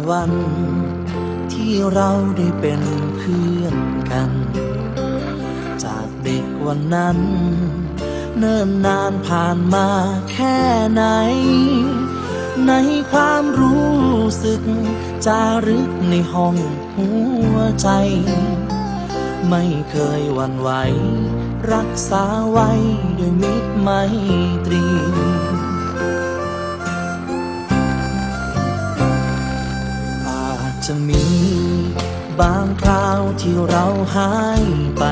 วันที่เราได้เป็นเพื่อนกันจากเด็กวันนั้นเนิ่นนานผ่านมาแค่ไหนในความรู้สึกจารึกในห้องหัวใจไม่เคยหวั่นไหวรักษาไว้ด้วยมิตรไมตรีอาจจะมีบางคราวที่เราหายไป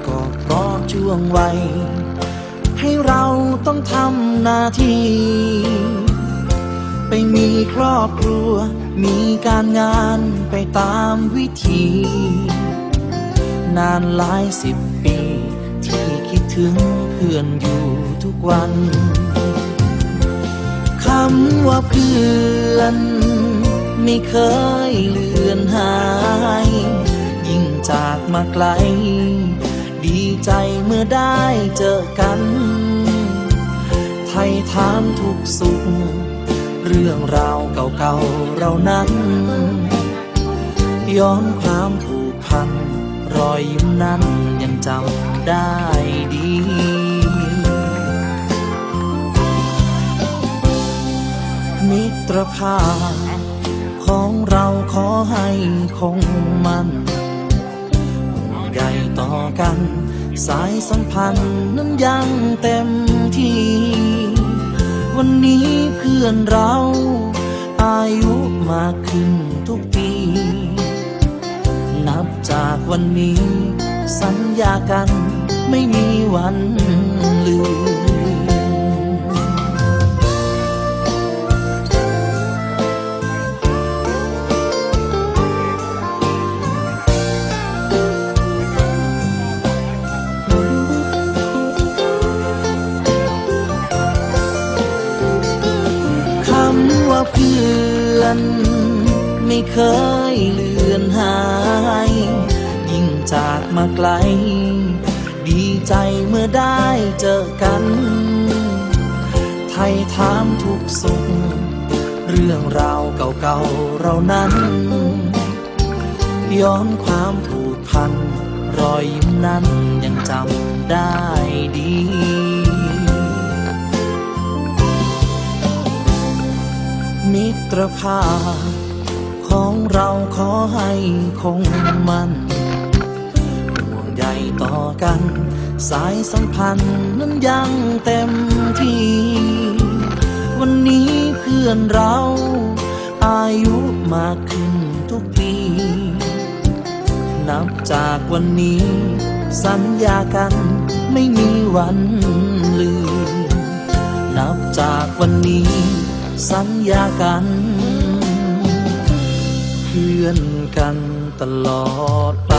ก็เพราะช่วงวัยให้เราต้องทำหน้าที่ไปมีครอบครัวมีการงานไปตามวิธีนานหลาย10 ปีที่คิดถึงเพื่อนอยู่ทุกวันคำว่าเพื่อนไม่เคยเลือนหายยิ่งจากมาไกลดีใจเมื่อได้เจอกันไถ่ถามทุกสุขเรื่องราวเก่าๆเรานั้นย้อนความผูกพันรอยยิ้มนั้นยังจำได้ดีมิตรภาพของเราขอให้คงมันห่วงใยต่อกันสายสัมพันธ์นั้นยังเต็มที่วันนี้เพื่อนเราอายุมากขึ้นทุกปีนับจากวันนี้สัญญากันไม่มีวันลืมคำว่าเพื่อนไม่เคยเลือนหายยิ่งจากมาไกลดีใจเมื่อได้เจอกันไถ่ถามทุกสุขเรื่องราวเก่าๆเรานั้นย้อนความผูกพันรอยยิ้มนั้นยังจำได้ดีมิตรภาพของเราขอให้คงมันห่วงใยต่อกันสายสัมพันธ์นั้นยังเต็มที่วันนี้เพื่อนเราอายุมากขึ้นทุกปีนับจากวันนี้สัญญากันไม่มีวันลืมนับจากวันนี้สัญญากันเพื่อนกันตลอดไป